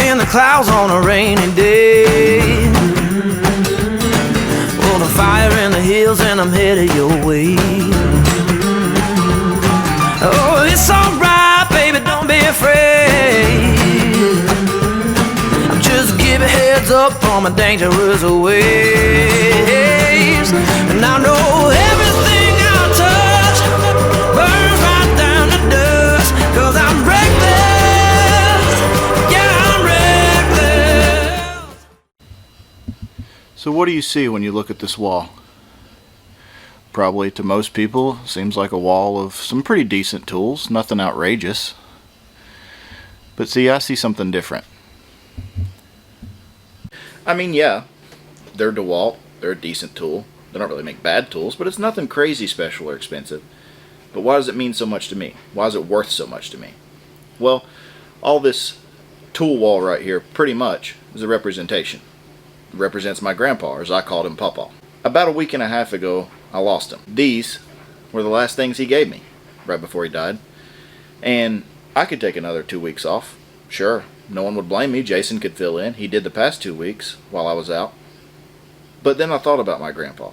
in the clouds on a rainy day. Oh, the fire in the hills and I'm headed your way. Oh, it's alright, baby, don't be afraid. Just give a heads up on my dangerous ways. And I know everything I touch burns right down to dust. 'Cause I'm reckless, yeah, I'm reckless. So what do you see when you look at this wall? Probably to most people seems like a wall of some pretty decent tools, nothing outrageous. But see, I see something different. I mean, yeah, they're DeWalt, they're a decent tool. They don't really make bad tools, but it's nothing crazy special or expensive. But why does it mean so much to me? Why is it worth so much to me? Well, all this tool wall right here pretty much is a representation. It represents my grandpa, or as I called him, Papa. About a week and a half ago, I lost him. These were the last things he gave me right before he died. And I could take another 2 weeks off. Sure, no one would blame me. Jason could fill in. He did the past 2 weeks while I was out. But then I thought about my grandpa.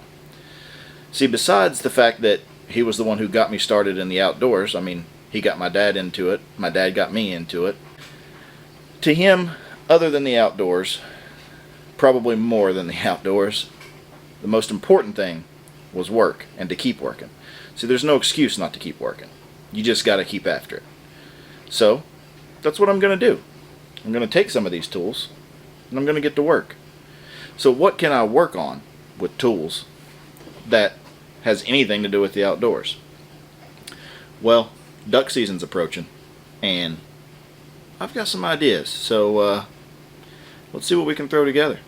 See, besides the fact that he was the one who got me started in the outdoors, I mean, he got my dad into it. My dad got me into it. To him, other than the outdoors, probably more than the outdoors, the most important thing was work and to keep working. See, there's no excuse not to keep working. You just got to keep after it. So, that's what I'm going to do. I'm going to take some of these tools and I'm going to get to work. So what can I work on with tools that has anything to do with the outdoors? Well, duck season's approaching and I've got some ideas. So let's see what we can throw together.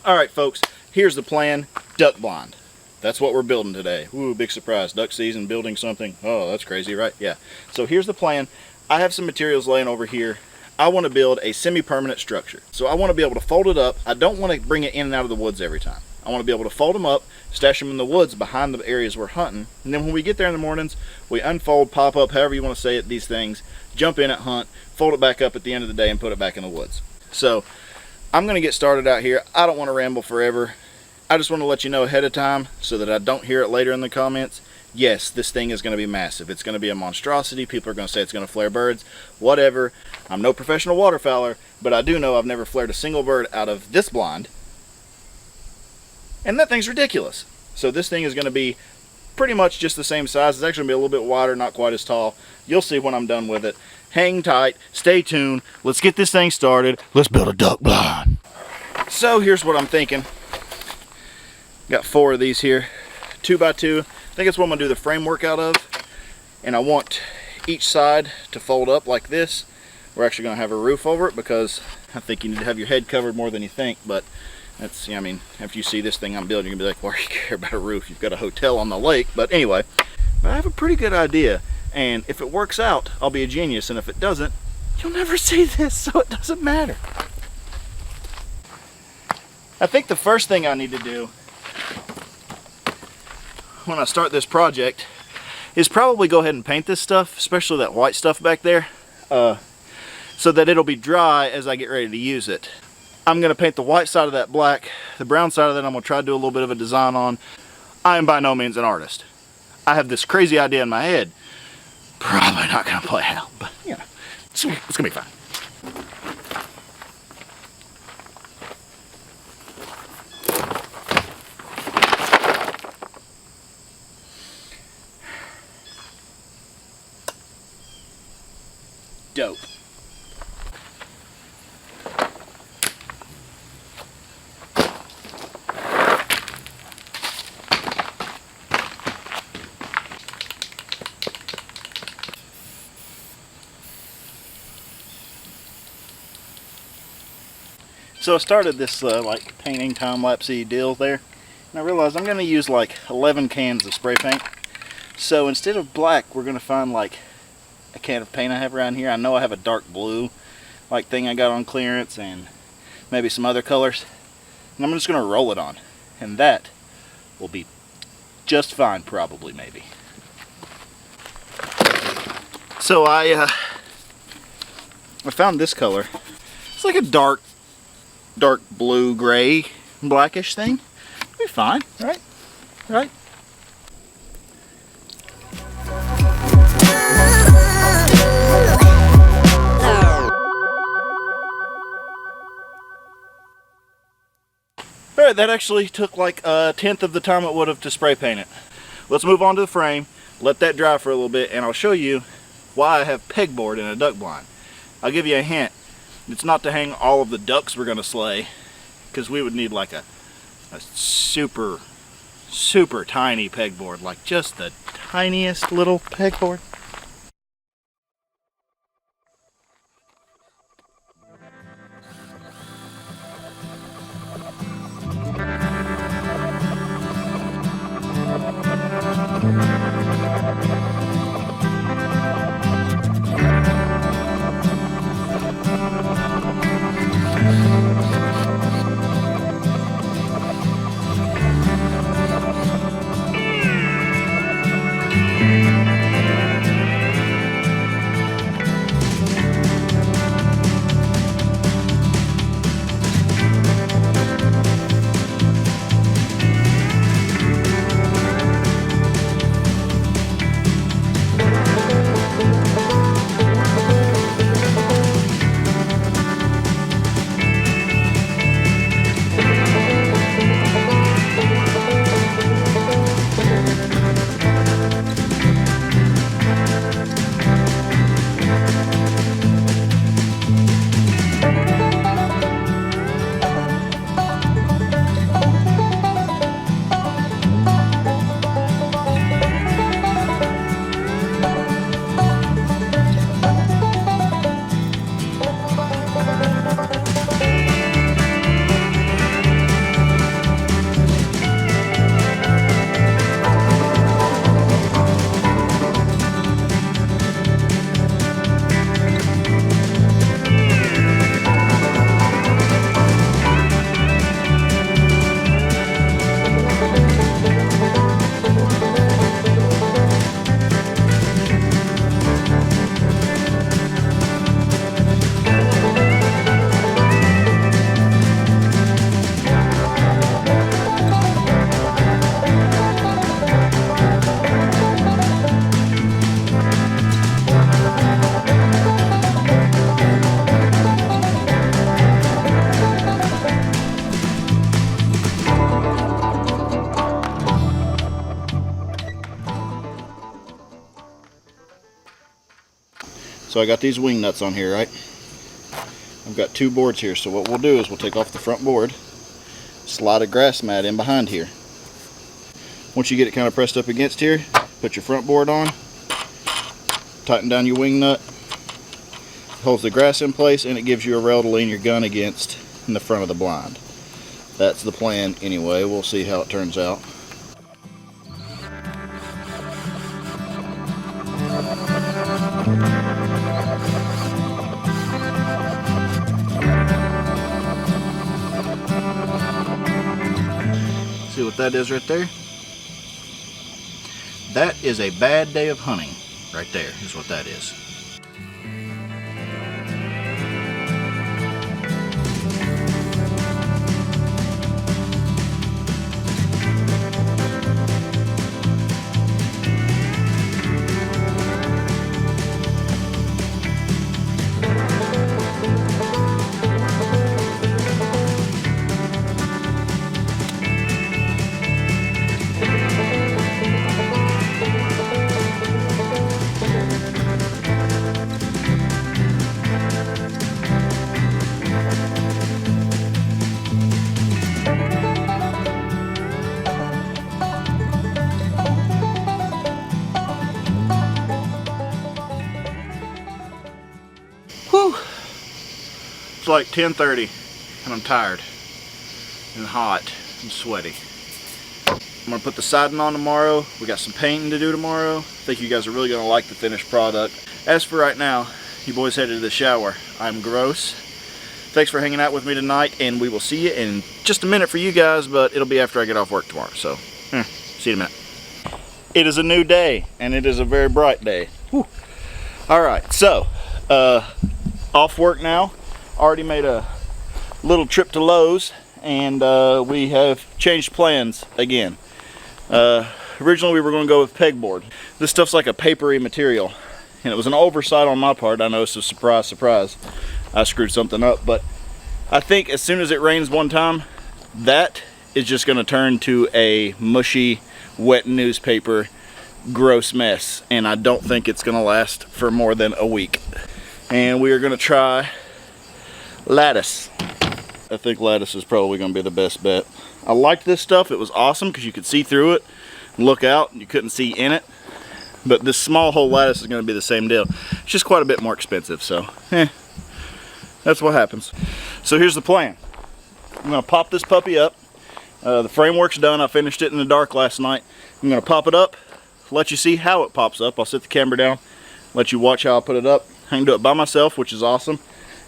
Alright folks, here's the plan. Duck blind. That's what we're building today. Ooh, big surprise. Duck season, building something. Oh, that's crazy, right? Yeah. So here's the plan. I have some materials laying over here. I want to build a semi-permanent structure. So I want to be able to fold it up. I don't want to bring it in and out of the woods every time. I want to be able to fold them up, stash them in the woods behind the areas we're hunting. And then when we get there in the mornings, we unfold, pop up, however you want to say it, these things, jump in at hunt, fold it back up at the end of the day and put it back in the woods. So I'm going to get started out here. I don't want to ramble forever. I just want to let you know ahead of time so that I don't hear it later in the comments. Yes, this thing is going to be massive. It's going to be a monstrosity. People are going to say it's going to flare birds. Whatever. I'm no professional waterfowler, but I do know I've never flared a single bird out of this blind. And that thing's ridiculous. So this thing is going to be pretty much just the same size. It's actually going to be a little bit wider, not quite as tall. You'll see when I'm done with it. Hang tight. Stay tuned. Let's get this thing started. Let's build a duck blind. So here's what I'm thinking. Got 4 of these here, 2x2. I think that's what I'm gonna do the framework out of. And I want each side to fold up like this. We're actually gonna have a roof over it because I think you need to have your head covered more than you think. But that's, I mean, after you see this thing I'm building, you'll be like, why do you care about a roof? You've got a hotel on the lake. But anyway, I have a pretty good idea. And if it works out, I'll be a genius. And if it doesn't, you'll never see this, so it doesn't matter. I think the first thing I need to do when I start this project is probably go ahead and paint this stuff, especially that white stuff back there, so that it'll be dry as I get ready to use it. I'm going to paint the white side of that black. The brown side of that I'm going to try to do a little bit of a design on. I am by no means an artist. I have this crazy idea in my head. Probably not going to play out, but you know, it's going to be fine. Dope. So I started this like painting time-lapsey deal there, and I realized I'm going to use like 11 cans of spray paint. So instead of black, we're going to find like a can of paint I have around here. I know I have a dark blue like thing I got on clearance and maybe some other colors. And I'm just going to roll it on. And that will be just fine, probably, maybe. So I found this color. It's like a dark blue, gray, blackish thing. It'll be fine, right? Right? Alright, that actually took like a tenth of the time it would have to spray paint it. Let's move on to the frame, let that dry for a little bit, and I'll show you why I have pegboard in a duck blind. I'll give you a hint. It's not to hang all of the ducks we're going to slay, because we would need like a super tiny pegboard, like just the tiniest little pegboard. So I got these wing nuts on here, right? I've got two boards here, so what we'll do is we'll take off the front board, slide a grass mat in behind here. Once you get it kind of pressed up against here, put your front board on, tighten down your wing nut, holds the grass in place, and it gives you a rail to lean your gun against in the front of the blind. That's the plan anyway. We'll see how it turns out. See what that is right there? That is a bad day of hunting. Right there is what that is. Whew. It's like 10:30 and I'm tired and hot and sweaty. I'm going to put the siding on tomorrow. We got some painting to do tomorrow. I think you guys are really going to like the finished product. As for right now, you boys headed to the shower. I'm gross. Thanks for hanging out with me tonight, and we will see you in just a minute for you guys, but it'll be after I get off work tomorrow. So, see you in a minute. It is a new day, and it is a very bright day. Whew. Alright, so off work now. Already made a little trip to Lowe's, and we have changed plans again. Originally we were going to go with pegboard. This stuff's like a papery material, and it was an oversight on my part. I know, so surprise, surprise, I screwed something up. But I think as soon as it rains one time, that is just going to turn to a mushy, wet newspaper, gross mess, and I don't think it's going to last for more than a week. And we are going to try lattice. I think lattice is probably going to be the best bet. I liked this stuff. It was awesome because you could see through it and look out, and you couldn't see in it. But this small hole lattice is going to be the same deal. It's just quite a bit more expensive, so that's what happens. So here's the plan. I'm going to pop this puppy up. The framework's done. I finished it in the dark last night. I'm going to pop it up, let you see how it pops up. I'll set the camera down, let you watch how I put it up. I can do it by myself, which is awesome.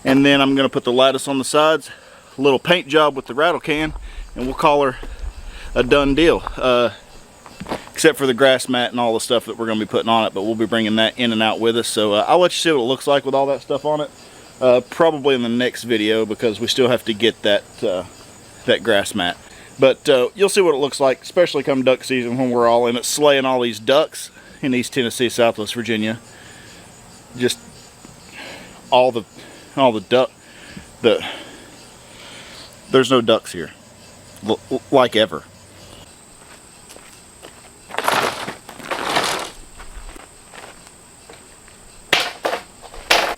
And then I'm going to put the lattice on the sides, a little paint job with the rattle can, and we'll call her a done deal. Except for the grass mat and all the stuff that we're going to be putting on it, but we'll be bringing that in and out with us. So I'll let you see what it looks like with all that stuff on it, probably in the next video, because we still have to get that grass mat. But you'll see what it looks like, especially come duck season when we're all in it, slaying all these ducks in East Tennessee, Southwest Virginia. Just all the duck. There's no ducks here, like ever.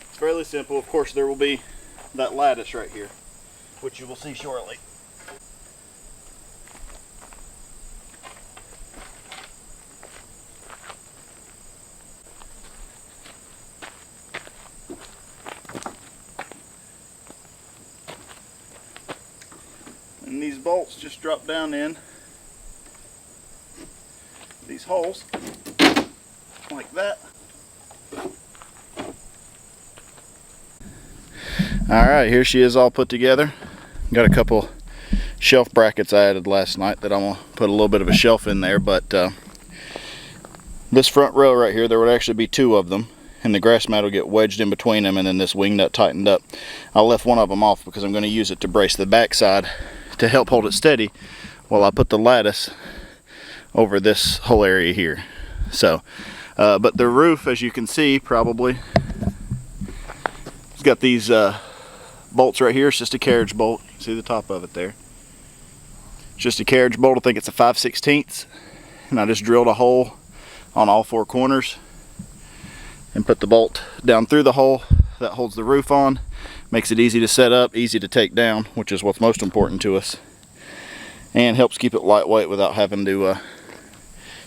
It's fairly simple. Of course, there will be that lattice right here, which you will see shortly. And these bolts just drop down in these holes like that. Alright, here she is all put together. Got a couple shelf brackets I added last night that I'm going to put a little bit of a shelf in there, but this front row right here, there would actually be two of them, and the grass mat will get wedged in between them, and then this wing nut tightened up. I left one of them off because I'm going to use it to brace the backside to help hold it steady while I put the lattice over this whole area here. So, but the roof, as you can see, probably, it's got these bolts right here. It's just a carriage bolt. You can see the top of it there. It's just a carriage bolt. I think it's a 5/16, and I just drilled a hole on all four corners and put the bolt down through the hole that holds the roof on. Makes it easy to set up, easy to take down, which is what's most important to us, and helps keep it lightweight without having to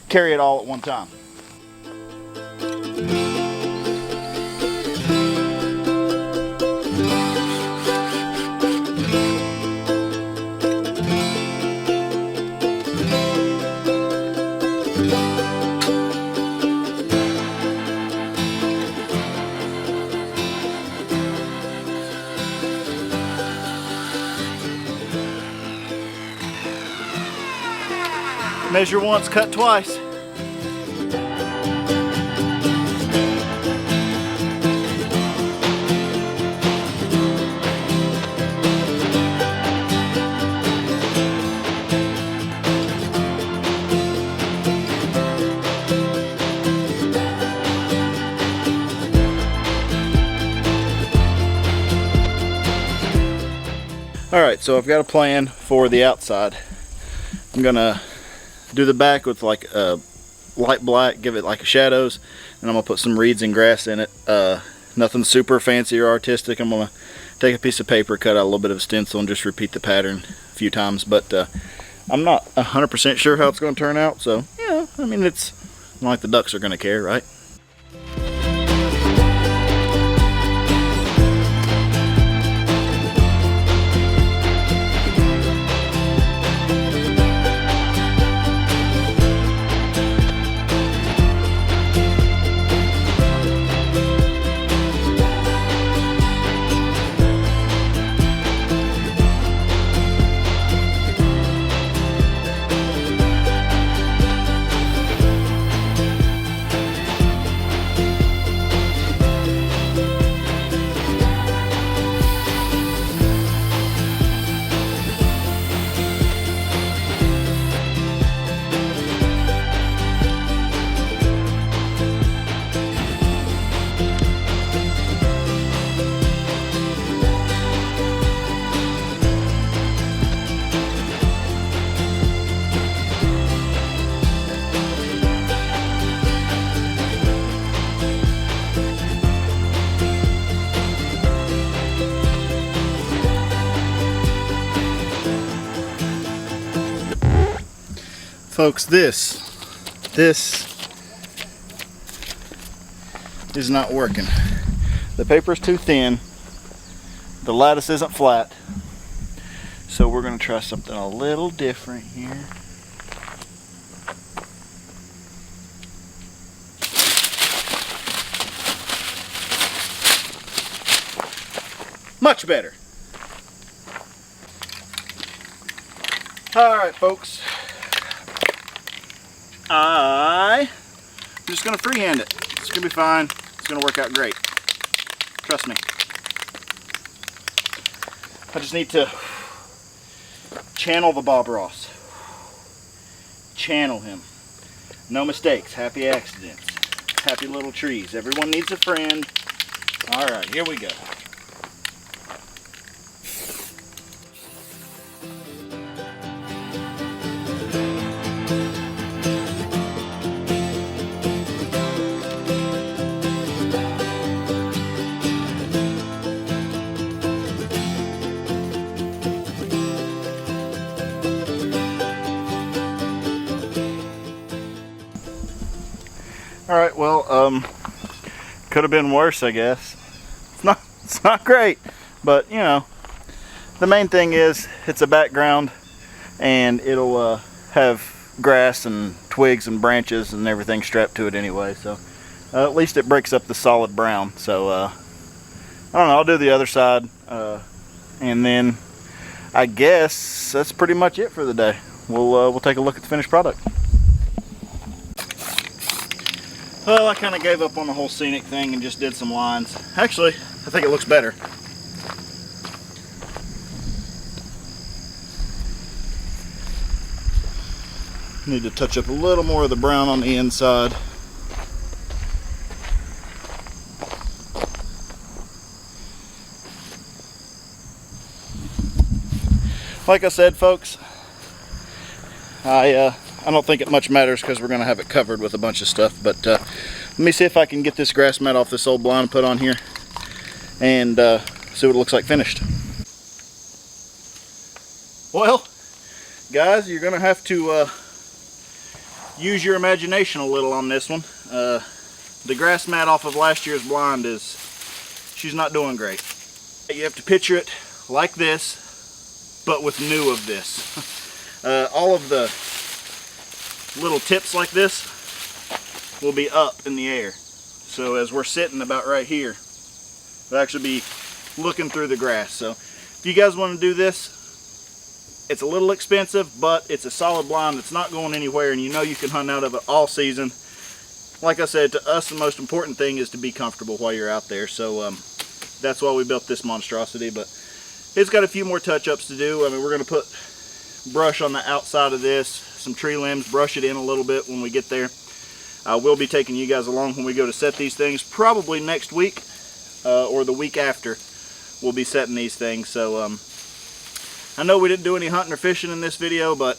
carry it all at one time. Measure once, cut twice. Alright, so I've got a plan for the outside. I'm gonna do the back with like a light black, give it like a shadows, and I'm gonna put some reeds and grass in it. Nothing super fancy or artistic. I'm gonna take a piece of paper, cut out a little bit of a stencil, and just repeat the pattern a few times. But I'm not 100% sure how it's gonna turn out, so yeah, I mean, it's not like the ducks are gonna care, right? Folks, this is not working. The paper's too thin. The lattice isn't flat. So we're going to try something a little different here. Much better. Alright folks, I'm just going to freehand it. It's going to be fine. It's going to work out great. Trust me. I just need to channel the Bob Ross. Channel him. No mistakes. Happy accidents. Happy little trees. Everyone needs a friend. Alright, here we go. Alright, well, could have been worse, I guess. It's not great, but you know, the main thing is it's a background and it'll have grass and twigs and branches and everything strapped to it anyway, so at least it breaks up the solid brown. So I don't know, I'll do the other side and then I guess that's pretty much it for the day. We'll take a look at the finished product. Well, I kind of gave up on the whole scenic thing and just did some lines. Actually, I think it looks better. Need to touch up a little more of the brown on the inside. Like I said, folks, I don't think it much matters because we're going to have it covered with a bunch of stuff, but let me see if I can get this grass mat off this old blind and put on here and see what it looks like finished. Well, guys, you're going to have to use your imagination a little on this one. The grass mat off of last year's blind she's not doing great. You have to picture it like this, but with new of this. All of the little tips like this will be up in the air. So as we're sitting about right here, we'll actually be looking through the grass. So if you guys want to do this, it's a little expensive, but it's a solid blind that's not going anywhere, and you know you can hunt out of it all season. Like I said, to us the most important thing is to be comfortable while you're out there. So that's why we built this monstrosity, but it's got a few more touch-ups to do. I mean, we're going to put brush on the outside of this, some tree limbs, brush it in a little bit when we get there. I will be taking you guys along when we go to set these things, probably next week or the week after we'll be setting these things. So I know we didn't do any hunting or fishing in this video, but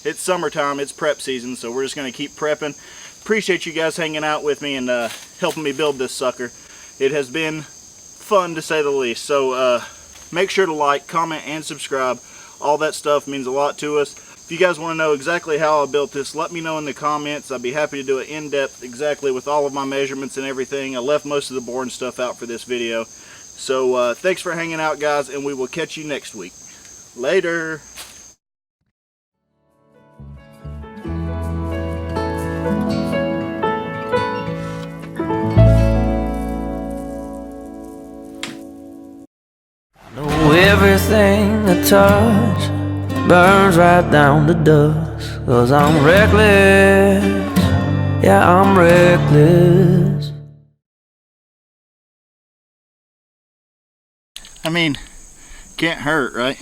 it's summertime, it's prep season, so we're just going to keep prepping. Appreciate you guys hanging out with me and helping me build this sucker. It has been fun to say the least. So make sure to like, comment, and subscribe. All that stuff means a lot to us. If you guys want to know exactly how I built this, let me know in the comments. I'd be happy to do it in-depth exactly with all of my measurements and everything. I left most of the boring stuff out for this video. So thanks for hanging out, guys, and we will catch you next week. Later. Everything I touch burns right down to dust, 'cause I'm reckless, yeah, I'm reckless. I mean, can't hurt, right?